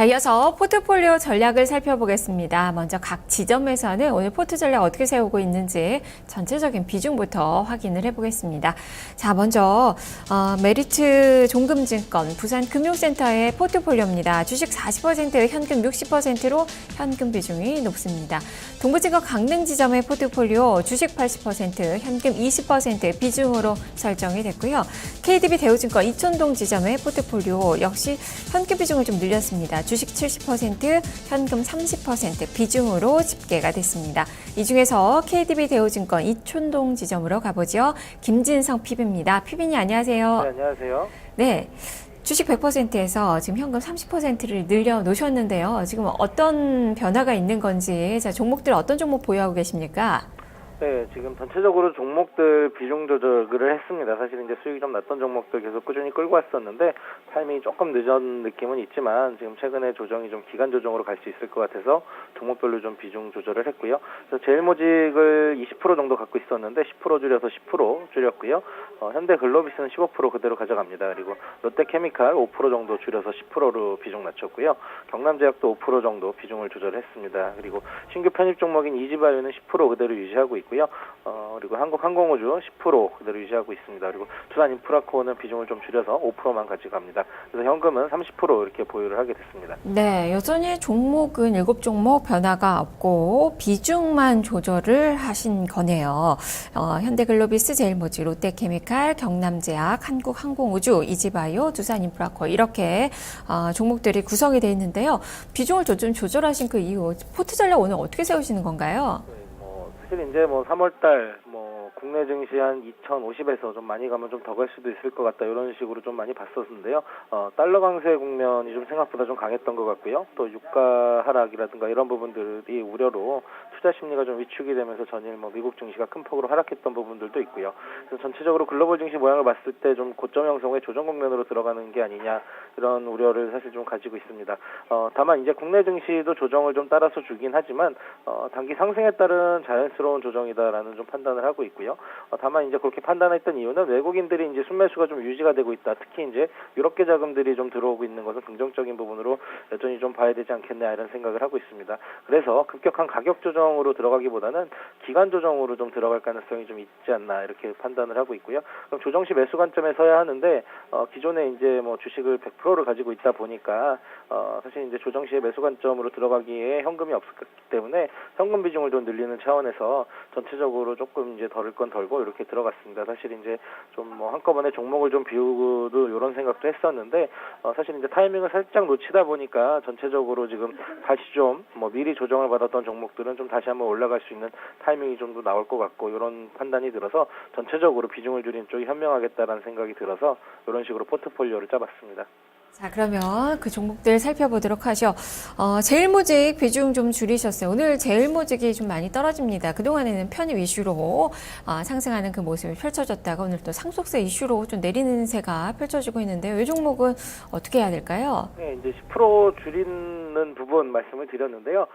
자, 이어서 포트폴리오 전략을 살펴보겠습니다. 먼저 각 지점에서는 오늘 포트 전략 어떻게 세우고 있는지 전체적인 비중부터 확인을 해보겠습니다. 자, 먼저 메리츠 종금증권 부산금융센터의 포트폴리오입니다. 주식 40%, 현금 60%로 현금 비중이 높습니다. 동부증권 강릉지점의 포트폴리오 주식 80%, 현금 20% 비중으로 설정이 됐고요. KDB 대우증권 이촌동 지점의 포트폴리오 역시 현금 비중을 좀 늘렸습니다. 주식 70%, 현금 30% 비중으로 집계가 됐습니다. 이 중에서 KDB 대우증권 이촌동 지점으로 가보죠. 김진성 PB입니다. PB님 안녕하세요. 네, 안녕하세요. 네. 주식 100%에서 지금 현금 30%를 늘려놓으셨는데요. 지금 어떤 변화가 있는 건지, 자, 종목들 어떤 종목 보유하고 계십니까? 네, 지금 전체적으로 종목들 비중 조절을 했습니다. 사실 이제 수익이 좀 났던 종목들 계속 꾸준히 끌고 왔었는데 타이밍이 조금 늦은 느낌은 있지만 지금 최근에 조정이 좀 기간 조정으로 갈 수 있을 것 같아서 종목별로 좀 비중 조절을 했고요. 그래서 제일모직을 20% 정도 갖고 있었는데 10% 줄여서 10% 줄였고요. 현대글로비스는 15% 그대로 가져갑니다. 그리고 롯데케미칼 5% 정도 줄여서 10%로 비중 낮췄고요. 경남제약도 5% 정도 비중을 조절했습니다. 그리고 신규 편입 종목인 이지바이오는 10% 그대로 유지하고 있고요. 그리고 한국항공우주 10% 그대로 유지하고 있습니다. 그리고 두산인프라코어는 비중을 좀 줄여서 5%만 가져갑니다. 그래서 현금은 30% 이렇게 보유를 하게 됐습니다. 네, 여전히 종목은 7종목 변화가 없고 비중만 조절을 하신 거네요. 현대글로비스, 제일모직, 롯데케미칼, 경남제약, 한국항공우주, 이지바이오, 두산인프라코어 이렇게 종목들이 구성이 되어 있는데요. 비중을 좀 조절하신 그 이후 포트 전략 오늘 어떻게 세우시는 건가요? 사실 이제 3월달 국내 증시 한 2050에서 좀 많이 가면 좀 더 갈 수도 있을 것 같다 이런 식으로 좀 많이 봤었는데요. 달러 강세 국면이 좀 생각보다 좀 강했던 것 같고요. 또 유가 하락이라든가 이런 부분들이 우려로 투자 심리가 좀 위축이 되면서 전일 미국 증시가 큰 폭으로 하락했던 부분들도 있고요. 그래서 전체적으로 글로벌 증시 모양을 봤을 때 좀 고점 형성의 조정 국면으로 들어가는 게 아니냐 이런 우려를 사실 좀 가지고 있습니다. 다만 이제 국내 증시도 조정을 좀 따라서 주긴 하지만 단기 상승에 따른 자연스러운 조정이다라는 좀 판단을 하고 있고요. 다만 이제 그렇게 판단했던 이유는 외국인들이 이제 순매수가 좀 유지가 되고 있다. 특히 이제 유럽계 자금들이 좀 들어오고 있는 것은 긍정적인 부분으로 여전히 좀 봐야 되지 않겠냐 이런 생각을 하고 있습니다. 그래서 급격한 가격 조정으로 들어가기보다는 기간 조정으로 좀 들어갈 가능성이 좀 있지 않나 이렇게 판단을 하고 있고요. 그럼 조정 시 매수 관점에 서야 하는데 기존에 이제 주식을 100%를 가지고 있다 보니까 사실 이제 조정 시에 매수 관점으로 들어가기에 현금이 없었기 때문에 현금 비중을 좀 늘리는 차원에서 전체적으로 조금 이제 덜을 건 덜고 이렇게 들어갔습니다. 사실 이제 좀 한꺼번에 종목을 좀 비우고도 이런 생각도 했었는데 사실 이제 타이밍을 살짝 놓치다 보니까 전체적으로 지금 다시 좀 미리 조정을 받았던 종목들은 좀 다시 한번 올라갈 수 있는 타이밍이 좀 더 나올 것 같고 이런 판단이 들어서 전체적으로 비중을 줄인 쪽이 현명하겠다라는 생각이 들어서 이런 식으로 포트폴리오를 짜봤습니다. 자, 그러면 그 종목들 살펴보도록 하죠. 제일모직 비중 좀 줄이셨어요. 오늘 제일모직이 좀 많이 떨어집니다. 그동안에는 편입 이슈로 상승하는 그 모습이 펼쳐졌다가 오늘 또 상속세 이슈로 좀 내리는 세가 펼쳐지고 있는데요. 이 종목은 어떻게 해야 될까요? 네, 이제 10% 줄이는 부분 말씀을 드렸는데요.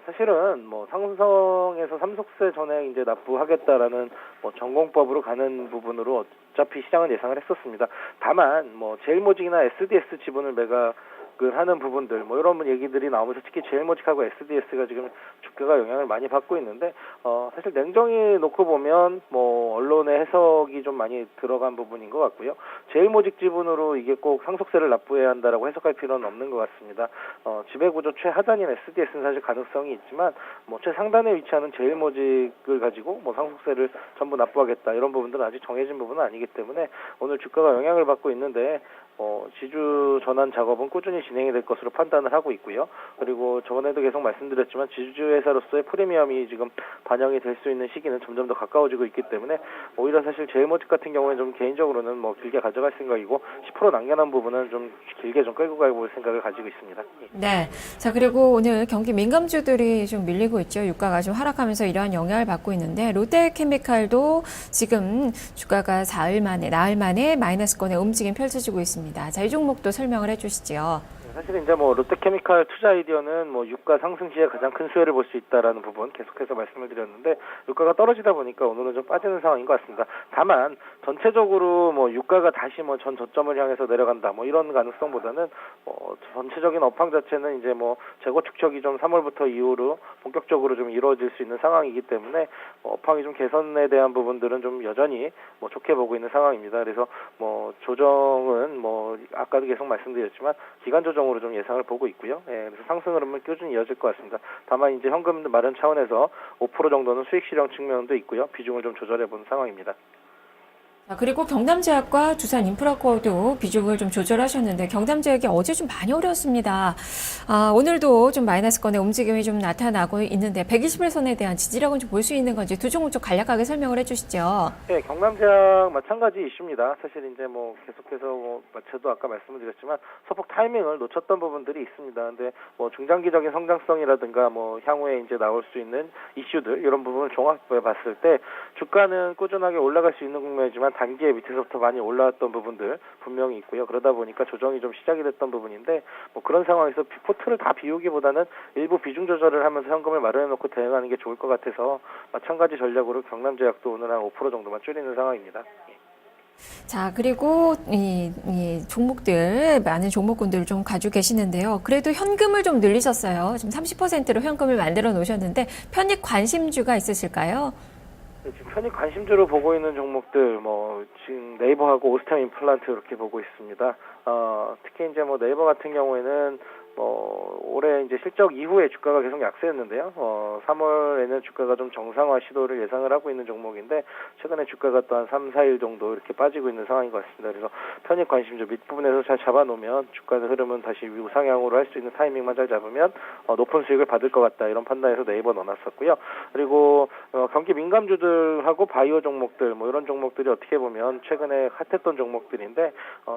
사실은 상성에서 삼속세 전액 이제 납부하겠다라는 전공법으로 가는 부분으로 어차피 시장은 예상을 했었습니다. 다만 제일모직이나 SDS 지분을 매각을 하는 부분들 이런 얘기들이 나오면서 특히 제일모직하고 SDS가 지금 주가가 영향을 많이 받고 있는데 사실 냉정히 놓고 보면 언론의 해석이 좀 많이 들어간 부분인 것 같고요. 제일모직 지분으로 이게 꼭 상속세를 납부해야 한다라고 해석할 필요는 없는 것 같습니다. 지배구조 최하단인 SDS는 사실 가능성이 있지만 최상단에 위치하는 제일모직을 가지고 상속세를 전부 납부하겠다 이런 부분들은 아직 정해진 부분은 아니기 때문에 오늘 주가가 영향을 받고 있는데 지주 전환 작업은 꾸준히 진행이 될 것으로 판단을 하고 있고요. 그리고 저번에도 계속 말씀드렸지만 지주 회사로서의 프리미엄이 지금 반영이 될 수 있는 시기는 점점 더 가까워지고 있기 때문에 오히려 사실 제일모직 같은 경우에는 좀 개인적으로는 길게 가져갈 생각이고 10% 남겨놓은 부분은 좀 길게 좀 끌고 가볼 생각을 가지고 있습니다. 네. 자, 그리고 오늘 경기 민감주들이 좀 밀리고 있죠. 유가가 좀 하락하면서 이러한 영향을 받고 있는데 롯데케미칼도 지금 주가가 나흘 만에 마이너스권의 움직임 펼쳐지고 있습니다. 자, 이 종목도 설명을 해주시죠. 사실 이제 뭐 롯데케미칼 투자 아이디어는 뭐 유가 상승 시에 가장 큰 수혜를 볼 수 있다라는 부분 계속해서 말씀을 드렸는데 유가가 떨어지다 보니까 오늘은 좀 빠지는 상황인 것 같습니다. 다만 전체적으로 뭐 유가가 다시 뭐 전 저점을 향해서 내려간다 뭐 이런 가능성보다는 전체적인 업황 자체는 이제 뭐 재고 축적이 좀 3월부터 이후로 본격적으로 좀 이루어질 수 있는 상황이기 때문에 업황이 좀 개선에 대한 부분들은 좀 여전히 뭐 좋게 보고 있는 상황입니다. 그래서 뭐 조정은 뭐 아까도 계속 말씀드렸지만 기간 조정으로 좀 예상을 보고 있고요. 예, 그래서 상승 흐름은 꾸준히 이어질 것 같습니다. 다만 이제 현금 마련 차원에서 5% 정도는 수익 실현 측면도 있고요. 비중을 좀 조절해 보는 상황입니다. 자, 그리고 경남제약과 두산인프라코어도 비중을 좀 조절하셨는데 경남제약이 어제 좀 많이 어려웠습니다. 오늘도 좀 마이너스권의 움직임이 좀 나타나고 있는데 121선에 대한 지지력은 좀 볼 수 있는 건지 두 종목 좀 간략하게 설명을 해주시죠. 네, 경남제약 마찬가지 이슈입니다. 사실 이제 뭐 계속해서 뭐 저도 아까 말씀을 드렸지만 소폭 타이밍을 놓쳤던 부분들이 있습니다. 근데 뭐 중장기적인 성장성이라든가 뭐 향후에 이제 나올 수 있는 이슈들 이런 부분을 종합해 봤을 때 주가는 꾸준하게 올라갈 수 있는 국면이지만 단기에 밑에서부터 많이 올라왔던 부분들 분명히 있고요. 그러다 보니까 조정이 좀 시작이 됐던 부분인데 뭐 그런 상황에서 포트를 다 비우기보다는 일부 비중 조절을 하면서 현금을 마련해 놓고 대응하는 게 좋을 것 같아서 마찬가지 전략으로 경남제약도 오늘 한 5% 정도만 줄이는 상황입니다. 자, 그리고 이 종목들, 많은 종목군들을 좀 가지고 계시는데요. 그래도 현금을 좀 늘리셨어요. 지금 30%로 현금을 만들어 놓으셨는데 편입 관심주가 있으실까요? 네, 지금 편입 관심주로 보고 있는 종목들, 뭐, 지금 네이버하고 오스템 임플란트 이렇게 보고 있습니다. 특히 이제 뭐 네이버 같은 경우에는 올해 이제 실적 이후에 주가가 계속 약세였는데요. 3월에는 주가가 좀 정상화 시도를 예상을 하고 있는 종목인데, 최근에 주가가 또 한 3, 4일 정도 이렇게 빠지고 있는 상황인 것 같습니다. 그래서 편입 관심주 밑부분에서 잘 잡아놓으면 주가의 흐름은 다시 우상향으로 할 수 있는 타이밍만 잘 잡으면 높은 수익을 받을 것 같다. 이런 판단에서 네이버 넣어놨었고요. 그리고 경기 민감주들하고 바이오 종목들, 뭐 이런 종목들이 어떻게 보면 최근에 핫했던 종목들인데,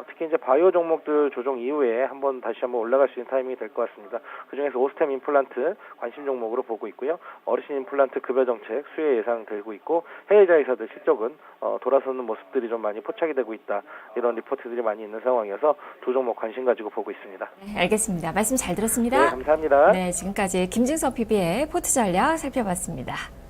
특히 이제 바이오 종목들 조정 이후에 다시 한번 올라갈 수 있는 타이밍이 될 것 같습니다. 그중에서 오스템 임플란트 관심 종목으로 보고 있고요. 어르신 임플란트 급여 정책 수혜 예상되고 있고 해외 자회사들 실적은 돌아서는 모습들이 좀 많이 포착이 되고 있다. 이런 리포트들이 많이 있는 상황이어서 두 종목 관심 가지고 보고 있습니다. 네, 알겠습니다. 말씀 잘 들었습니다. 네, 감사합니다. 네, 지금까지 김진석 PB의 포트 전략 살펴봤습니다.